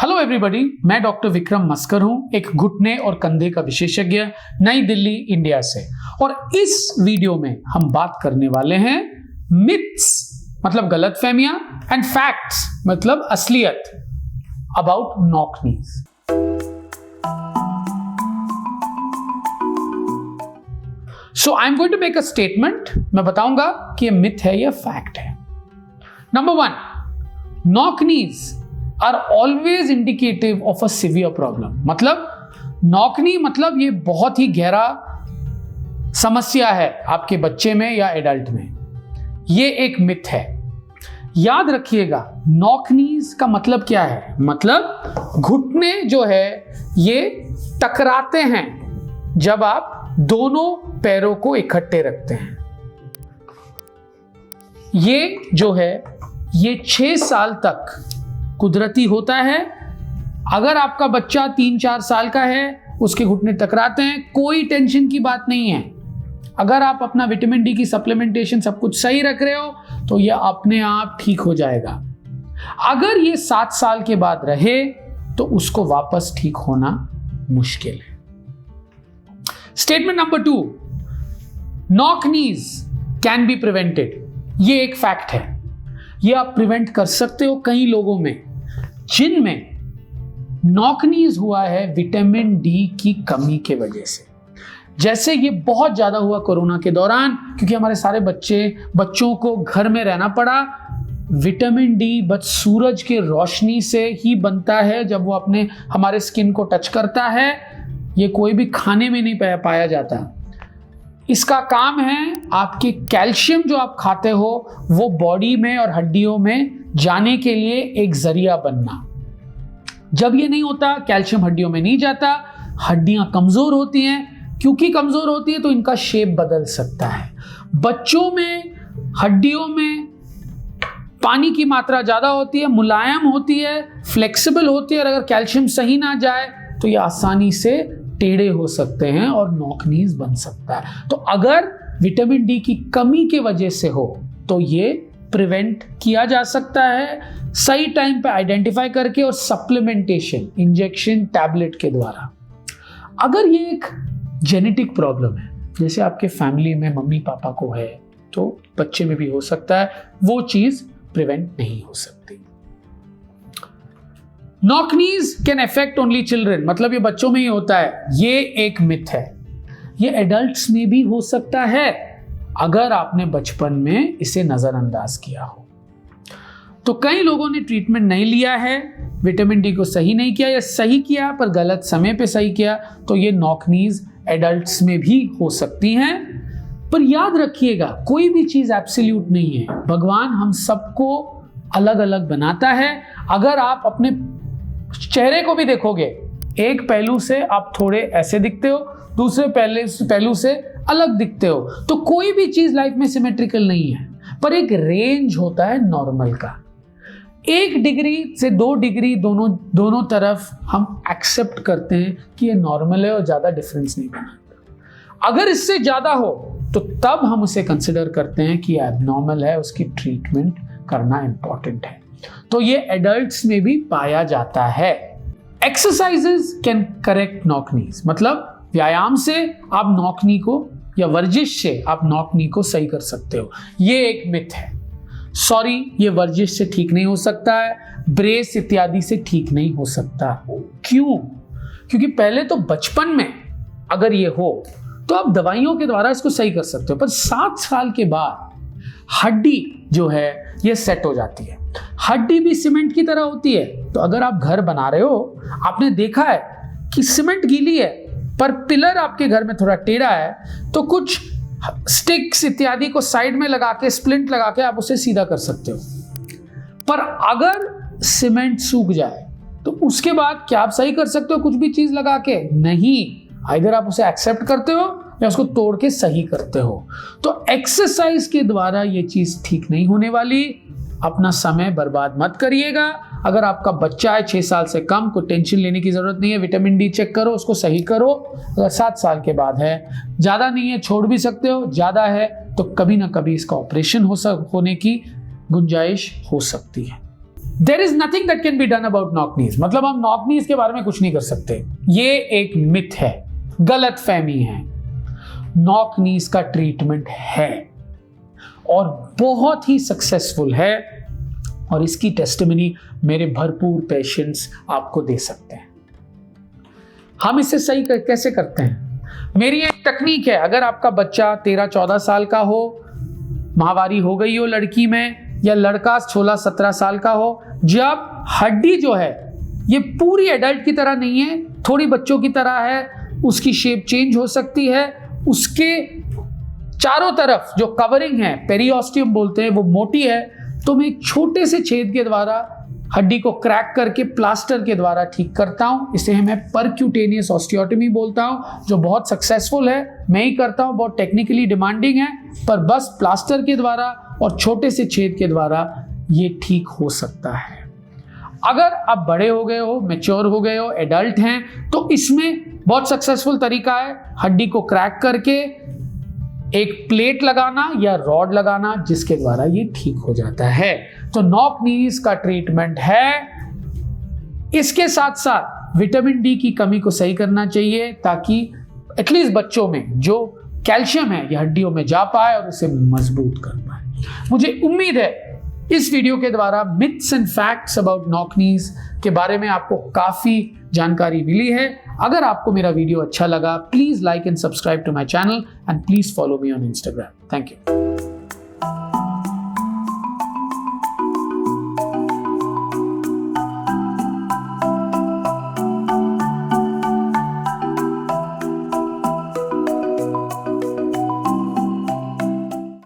Hello everybody, मैं doctor Vikram मस्कर हूं, एक घुटने और कंधे का विशेषज्ञ, नई दिल्ली, इंडिया से। और इस वीडियो में हम बात करने वाले हैं मिथ्स मतलब गलतफहमियां एंड फैक्ट्स मतलब असलियत about knock knees. So I am going to make a statement. मैं बताऊंगा कि ये मिथ है या फैक्ट है। Number 1, knock knees are always indicative of a severe problem. मतलब नॉकनी मतलब ये बहुत ही गहरा समस्या है आपके बच्चे में या एडल्ट में। ये एक मिथ है। याद रखिएगा, नॉकनीज का मतलब क्या है? मतलब घुटने जो है ये टकराते हैं जब आप दोनों पैरों को इकट्ठे रखते हैं। ये जो है ये 6 साल तक कुदरती होता है। अगर आपका बच्चा 3-4 साल का है, उसके घुटने टकराते हैं, कोई टेंशन की बात नहीं है। अगर आप अपना विटामिन डी की सप्लीमेंटेशन सब कुछ सही रख रहे हो तो यह अपने आप ठीक हो जाएगा। अगर ये 7 साल के बाद रहे तो उसको वापस ठीक होना मुश्किल है। Statement number 2, knock knees can be prevented. ये एक फैक्ट है। ये आप प्रिवेंट कर सकते हो कई लोगों में जिनमें नॉकनीज हुआ है विटामिन डी की कमी के वजह से। जैसे ये बहुत ज्यादा हुआ कोरोना के दौरान, क्योंकि हमारे सारे बच्चों को घर में रहना पड़ा। विटामिन डी बस सूरज के रोशनी से ही बनता है। जब वो अपने हमारे स्किन को टच करता है, ये कोई भी खाने में नहीं पाया जाता। इसका काम है आपके कैल्शियम जो आप खाते हो वो बॉडी में और हड्डियों में जाने के लिए एक जरिया बनना। जब ये नहीं होता, कैल्शियम हड्डियों में नहीं जाता, हड्डियां कमजोर होती हैं। क्योंकि कमजोर होती है तो इनका शेप बदल सकता है। बच्चों में हड्डियों में पानी की मात्रा ज्यादा होती है, मुलायम होती है, फ्लेक्सिबल होती है। और अगर कैल्शियम सही ना जाए तो ये आसानी से टेढ़े हो सकते हैं और नॉकनीज बन सकता है। तो अगर विटामिन डी की कमी के वजह से हो तो ये प्रिवेंट किया जा सकता है सही टाइम पे आइडेंटिफाई करके और सप्लीमेंटेशन, इंजेक्शन, टैबलेट के द्वारा। अगर ये एक जेनेटिक प्रॉब्लम है, जैसे आपके फैमिली में मम्मी पापा को है, तो बच्चे में भी हो सकता है, वो चीज प्रिवेंट नहीं हो सकती। नॉकनीज कैन अफेक्ट ओनली चिल्ड्रन, मतलब ये बच्चों में ही होता है। ये एक मिथ है। ये एडल्ट्स में भी हो सकता है अगर आपने बचपन में इसे नजरअंदाज किया हो। तो कई लोगों ने ट्रीटमेंट नहीं लिया है, विटामिन डी को सही नहीं किया या सही किया पर गलत समय पे सही किया, तो ये नॉकनीज एडल्ट्स में भी हो सकती हैं। पर याद रखिएगा, कोई भी चीज एब्सोल्यूट नहीं है। भगवान हम सबको अलग अलग बनाता है। अगर आप अपने चेहरे को भी देखोगे, एक पहलू से आप थोड़े ऐसे दिखते हो, दूसरे पहलू से अलग दिखते हो। तो कोई भी चीज लाइफ में सिमेट्रिकल नहीं है, पर एक रेंज होता है नॉर्मल का। 1 डिग्री से 2 डिग्री दोनों तरफ हम एक्सेप्ट करते हैं कि ये नॉर्मल है और ज्यादा डिफरेंस नहीं बनाता। अगर इससे ज्यादा हो तो तब हम उसे कंसिडर करते हैं कि एबनॉर्मल है, उसकी ट्रीटमेंट करना इंपॉर्टेंट है। तो ये एडल्ट्स में भी पाया जाता है। एक्सरसाइजेस कैन करेक्ट नॉकनीज, मतलब व्यायाम से आप नॉकनी को या वर्जिश से आप नॉकनी को सही कर सकते हो। ये एक मिथ है। सॉरी, ये वर्जिश से ठीक नहीं हो सकता है, ब्रेस इत्यादि से ठीक नहीं हो सकता। क्यों? क्योंकि पहले तो बचपन में अगर ये हो तो आप दवाइयों के द्वारा इसको सही कर सकते हो, पर 7 साल के बाद हड्डी जो है ये सेट हो जाती है। हड्डी भी सीमेंट की तरह होती है। तो अगर आप घर बना रहे हो, आपने देखा है कि सीमेंट गीली है पर पिलर आपके घर में थोड़ा टेढ़ा है, तो कुछ स्टिक्स इत्यादि को साइड में लगा के, स्प्लिंट लगा के आप उसे सीधा कर सकते हो। पर अगर सीमेंट सूख जाए तो उसके बाद क्या आप सही कर सकते हो कुछ भी चीज लगा के? नहीं। इधर आप उसे एक्सेप्ट करते हो या उसको तोड़ के सही करते हो। तो एक्सरसाइज के द्वारा ये चीज ठीक नहीं होने वाली। अपना समय बर्बाद मत करिएगा। अगर आपका बच्चा है 6 साल से कम, कोई टेंशन लेने की जरूरत नहीं है। विटामिन डी चेक करो, उसको सही करो। अगर 7 साल के बाद है, ज्यादा नहीं है, छोड़ भी सकते हो। ज्यादा है तो कभी ना कभी इसका ऑपरेशन होने की गुंजाइश हो सकती है। There is nothing that can be done about knock knees, मतलब हम नॉक नीज के बारे में कुछ नहीं कर सकते। ये एक मिथ है, गलत फहमी है। नॉक नीज का ट्रीटमेंट है और बहुत ही सक्सेसफुल है, और इसकी टेस्टिमनी मेरे भरपूर पेशेंट्स आपको दे सकते हैं। हम इसे सही कैसे करते हैं? मेरी एक टेक्निक है। अगर आपका बच्चा 13-14 साल का हो, माहवारी हो गई हो लड़की में, या लड़का 16-17 साल का हो, जब हड्डी जो है ये पूरी एडल्ट की तरह नहीं है, थोड़ी बच्चों की तरह है, उसकी शेप चेंज हो सकती है, उसके चारों तरफ जो कवरिंग है, पेरिओस्टियम बोलते हैं, वो मोटी है, तो मैं एक छोटे से छेद के द्वारा हड्डी को क्रैक करके प्लास्टर के द्वारा ठीक करता हूं। इसे मैं परक्यूटेनियस ऑस्टियोटमी बोलता हूं, जो बहुत सक्सेसफुल है। मैं ही करता हूं, बहुत टेक्निकली डिमांडिंग है, पर बस प्लास्टर के द्वारा और छोटे से छेद के द्वारा ये ठीक हो सकता है। अगर आप बड़े हो गए हो, मैच्योर हो गए हो, एडल्ट हैं, तो इसमें बहुत सक्सेसफुल तरीका है हड्डी को क्रैक करके एक प्लेट लगाना या रॉड लगाना, जिसके द्वारा ये ठीक हो जाता है। तो नॉक नीज का ट्रीटमेंट है। इसके साथ साथ विटामिन डी की कमी को सही करना चाहिए, ताकि एटलीस्ट बच्चों में जो कैल्शियम है ये हड्डियों में जा पाए और उसे मजबूत कर पाए। मुझे उम्मीद है इस वीडियो के द्वारा myths and facts about knock नीज के बारे में आपको काफी जानकारी मिली है। अगर आपको मेरा वीडियो अच्छा लगा, please like and subscribe to my channel and please follow me on Instagram. Thank you.